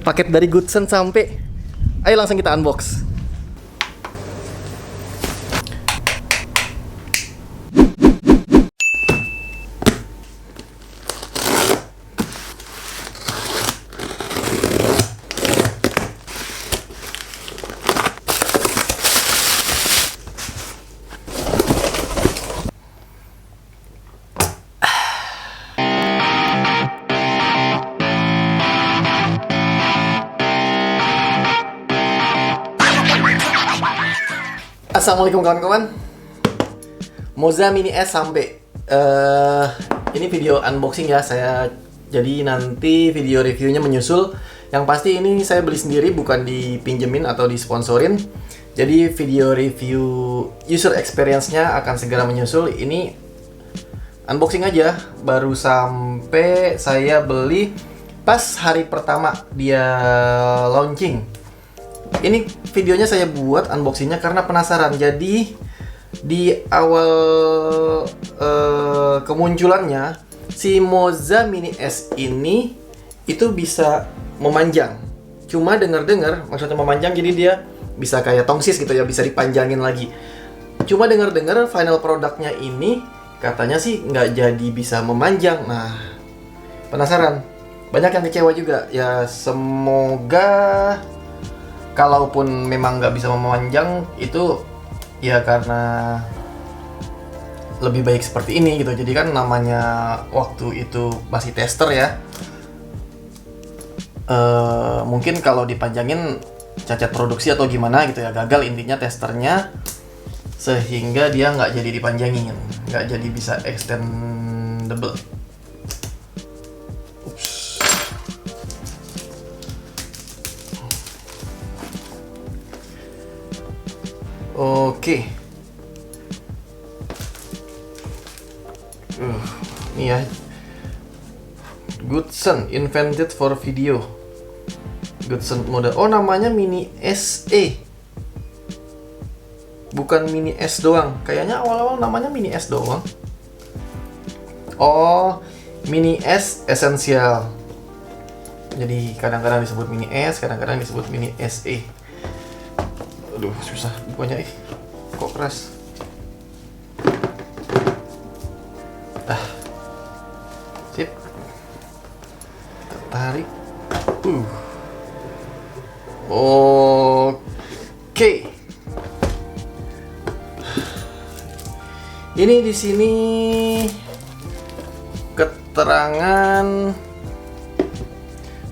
Paket dari Goodson sampai. Ayo langsung kita unbox. Assalamualaikum kawan-kawan. Moza Mini S sampai. Ini video unboxing ya. Jadi nanti video reviewnya menyusul. Yang pasti ini saya beli sendiri, bukan dipinjemin atau disponsorin. Jadi video review user experience-nya akan segera menyusul. Ini unboxing aja. Baru sampai, saya beli pas hari pertama dia launching. Ini videonya saya buat unboxingnya karena penasaran. Jadi di awal kemunculannya si Moza Mini S ini itu bisa memanjang. Cuma dengar-dengar maksudnya memanjang, jadi dia bisa kayak tongsis gitu ya, bisa dipanjangin lagi. Cuma dengar-dengar final produknya ini katanya sih nggak jadi bisa memanjang. Nah, penasaran. Banyak yang kecewa juga. Ya semoga kalaupun memang nggak bisa memanjang itu ya karena lebih baik seperti ini gitu. Jadi kan namanya waktu itu masih tester ya. Mungkin kalau dipanjangin cacat produksi atau gimana gitu ya, gagal intinya testernya, sehingga dia nggak jadi dipanjangin, nggak jadi bisa extendable. Oke. Ini ya. Goodson invented for video. Goodson model. Oh, namanya Mini SE. Bukan Mini S doang. Kayaknya awal-awal namanya Mini S doang. Oh, Mini S Essential. Jadi kadang-kadang disebut Mini S, kadang-kadang disebut Mini SE. Aduh, susah bukanya kok keras. Sip. Kita tarik. Oke. Ini di sini keterangan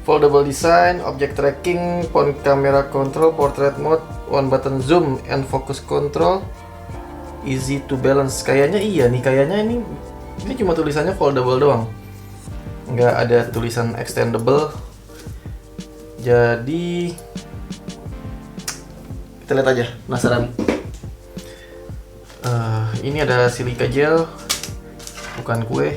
foldable design, object tracking, phone camera control, portrait mode, one button zoom and focus control, easy to balance. Kayaknya iya nih, kayaknya ini cuma tulisannya foldable doang, nggak ada tulisan extendable. Jadi kita lihat aja, penasaran. Ini ada silica gel, bukan kue.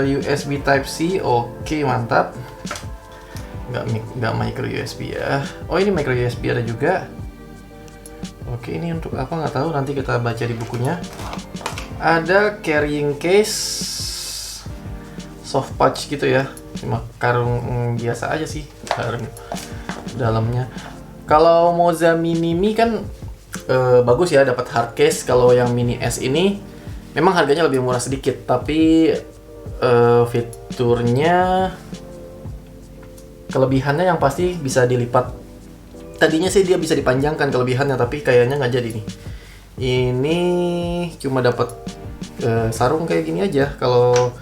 USB Type C, oke, mantap. Nggak micro USB ya. Oh, ini micro USB ada juga. Oke, ini untuk apa nggak tahu, nanti kita baca di bukunya. Ada carrying case, soft pouch gitu ya, cuma karung biasa aja sih dalamnya. Kalau Moza Mini Mi kan bagus ya, dapat hard case. Kalau yang Mini S ini memang harganya lebih murah sedikit, tapi fiturnya, kelebihannya yang pasti bisa dilipat. Tadinya sih dia bisa dipanjangkan kelebihannya, tapi kayaknya nggak jadi nih. Ini cuma dapat sarung kayak gini aja. Kalau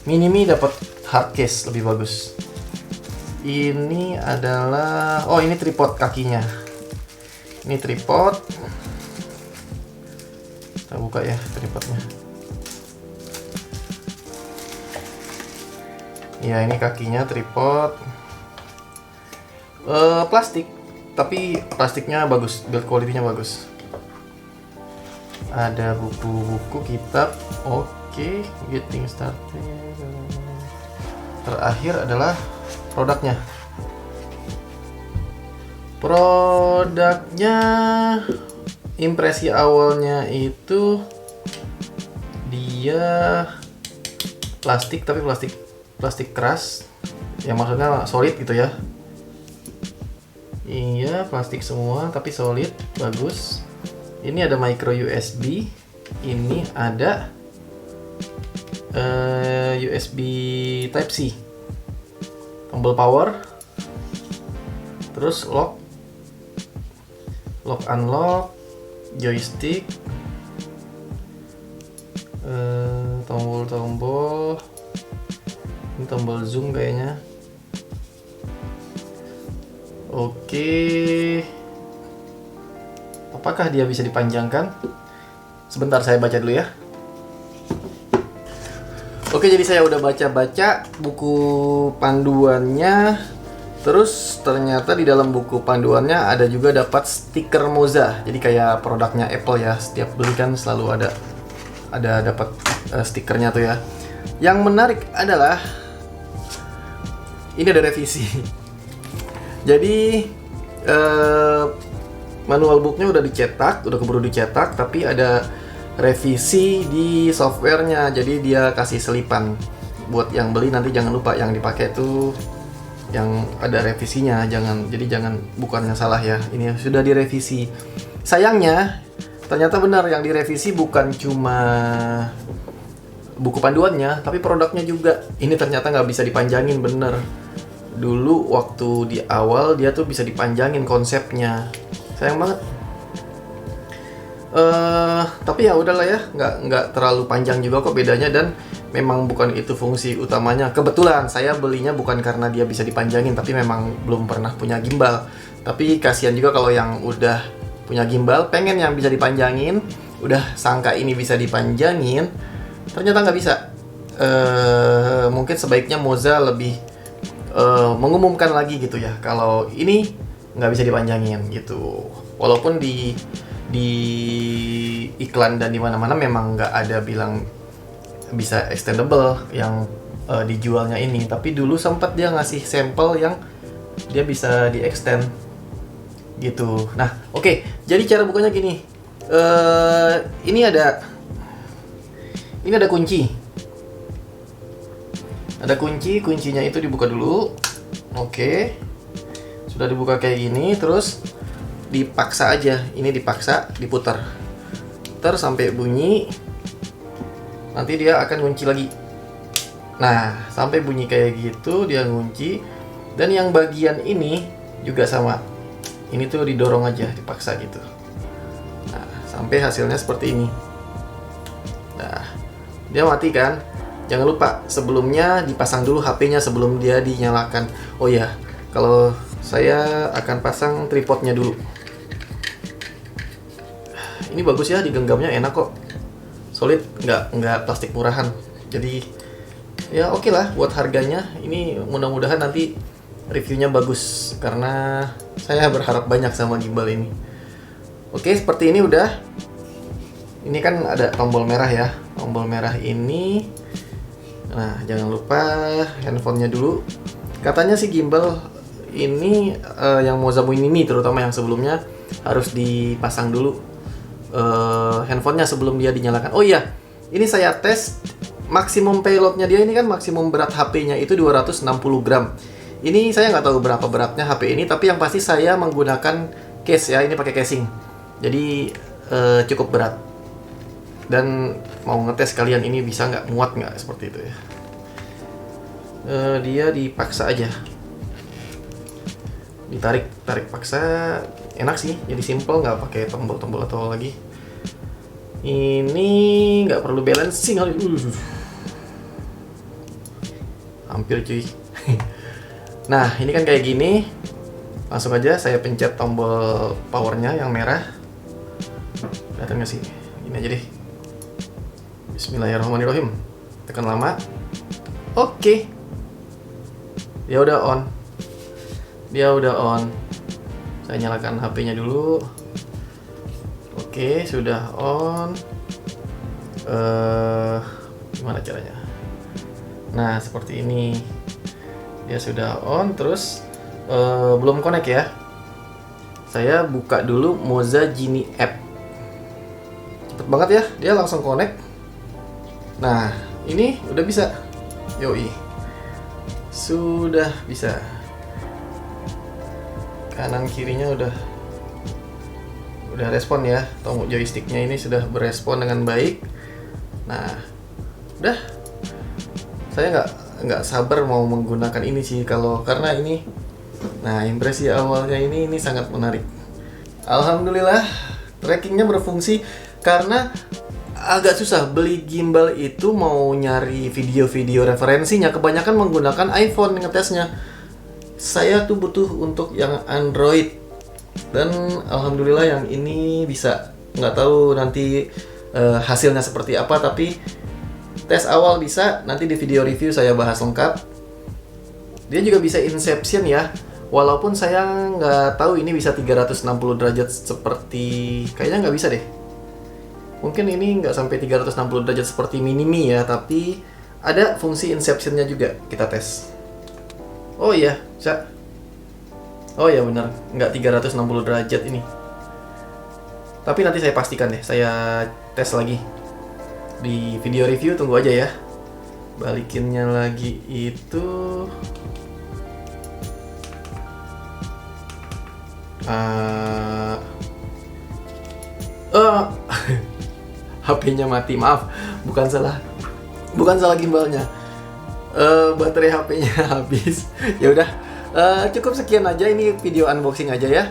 Mini Mi dapat hard case, lebih bagus. Ini adalah, oh ini tripod kakinya. Ini tripod. Kita buka ya tripodnya. Ya, ini kakinya tripod. Plastik, tapi plastiknya bagus, build quality-nya bagus. Ada buku-buku, kitab. Oke, getting started. Terakhir adalah produknya. Produknya, impresi awalnya itu dia plastik, tapi plastik keras. yang maksudnya solid gitu ya. Iya, plastik semua tapi solid, bagus. Ini ada micro USB, ini ada USB Type C, tombol power, terus lock unlock, joystick, tombol ini tombol zoom kayaknya. Oke, apakah dia bisa dipanjangkan? Sebentar, saya baca dulu ya. Oke, jadi saya udah baca-baca buku panduannya. Terus ternyata di dalam buku panduannya ada juga dapat stiker Moza. Jadi kayak produknya Apple ya. Setiap beli kan selalu ada dapat stikernya tuh ya. Yang menarik adalah ini ada revisi. Jadi manual booknya udah dicetak, udah keburu dicetak, tapi ada revisi di softwarenya. Jadi dia kasih selipan buat yang beli, nanti jangan lupa yang dipakai tuh yang ada revisinya. Jangan bukannya salah ya, ini sudah direvisi. Sayangnya ternyata benar, yang direvisi bukan cuma buku panduannya tapi produknya juga. Ini ternyata nggak bisa dipanjangin, bener. Dulu waktu di awal dia tuh bisa dipanjangin konsepnya, sayang banget. Tapi ya udahlah ya, nggak terlalu panjang juga kok bedanya, dan memang bukan itu fungsi utamanya. Kebetulan saya belinya bukan karena dia bisa dipanjangin, tapi memang belum pernah punya gimbal. Tapi kasihan juga kalau yang udah punya gimbal pengen yang bisa dipanjangin, udah sangka ini bisa dipanjangin, ternyata nggak bisa. Mungkin sebaiknya Moza lebih mengumumkan lagi gitu ya, kalau ini nggak bisa dipanjangin gitu. Walaupun di iklan dan di mana-mana memang nggak ada bilang bisa extendable yang dijualnya ini, tapi dulu sempat dia ngasih sampel yang dia bisa di extend gitu. Nah, oke. Jadi cara bukanya gini. Ini ada kunci. Ada kuncinya itu dibuka dulu. Oke. Sudah dibuka kayak gini, terus dipaksa aja. Ini dipaksa, diputar. Putar sampai bunyi. Nanti dia akan ngunci lagi. Nah, sampai bunyi kayak gitu dia ngunci. Dan yang bagian ini juga sama. Ini tuh didorong aja, dipaksa gitu. Nah, sampai hasilnya seperti ini. Nah, dia mati kan? Jangan lupa sebelumnya dipasang dulu HP-nya sebelum dia dinyalakan. Oh ya, kalau saya akan pasang tripodnya dulu. Ini bagus ya, digenggamnya enak kok. Solid, nggak plastik murahan. Jadi ya oke lah buat harganya. Ini mudah-mudahan nanti reviewnya bagus, karena saya berharap banyak sama gimbal ini. Oke, seperti ini udah. Ini kan ada tombol merah ya. Tombol merah ini. Nah, jangan lupa handphonenya dulu. Katanya sih gimbal ini yang Moza Mini terutama yang sebelumnya harus dipasang dulu handphonenya sebelum dia dinyalakan. Oh iya, ini saya tes maksimum payloadnya dia. Ini kan maksimum berat HP-nya itu 260 gram. Ini saya nggak tahu berapa beratnya HP ini, tapi yang pasti saya menggunakan case ya. Ini pakai casing, jadi cukup berat. Dan mau ngetes kalian ini bisa nggak, muat nggak, seperti itu ya. Dia dipaksa aja, ditarik paksa, enak sih, jadi simple, nggak pakai tombol-tombol atau lagi. Ini nggak perlu balancing, hampir cuy. Nah, ini kan kayak gini, langsung aja saya pencet tombol powernya yang merah. Kelihatan nggak sih? Ini aja deh. Bismillahirrahmanirrahim. Tekan lama. Oke. Dia udah on. Saya nyalakan HP-nya dulu. Oke, sudah on. Gimana caranya? Nah, seperti ini. Dia sudah on, terus belum connect ya. Saya buka dulu Moza Genie App. Cepet banget ya, dia langsung connect. Nah, ini udah bisa. Yoi. sudah bisa. Kanan kirinya udah respon ya. Tombol joysticknya ini sudah berespon dengan baik. Nah, udah. Saya nggak sabar mau menggunakan ini sih karena ini. Nah, impresi awalnya ini sangat menarik. Alhamdulillah, trackingnya berfungsi karena agak susah beli gimbal itu mau nyari video-video referensinya. Kebanyakan menggunakan iPhone ngetesnya. Saya tuh butuh untuk yang Android. Dan alhamdulillah yang ini bisa. Nggak tahu nanti hasilnya seperti apa, tapi tes awal bisa. Nanti di video review saya bahas lengkap. Dia juga bisa Inception ya. Walaupun saya nggak tahu ini bisa 360 derajat seperti... Kayaknya nggak bisa deh. Mungkin ini nggak sampai 360 derajat seperti Minimi ya, tapi ada fungsi Inception-nya juga. Kita tes. Oh iya, bisa. Oh iya benar, nggak 360 derajat ini. Tapi nanti saya pastikan deh, saya tes lagi. Di video review, tunggu aja ya. Balikinnya lagi itu... HP-nya mati, maaf, bukan salah gimbalnya, baterai HP-nya habis. Ya udah, cukup sekian aja, ini video unboxing aja ya.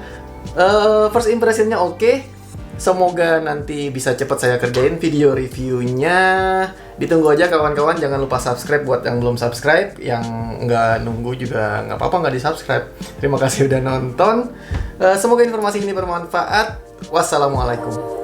First impression-nya oke. Semoga nanti bisa cepat saya kerjain video reviewnya. Ditunggu aja kawan-kawan, jangan lupa subscribe buat yang belum subscribe. Yang nggak nunggu juga nggak apa-apa, nggak di subscribe. Terima kasih udah nonton. Semoga informasi ini bermanfaat. Wassalamualaikum.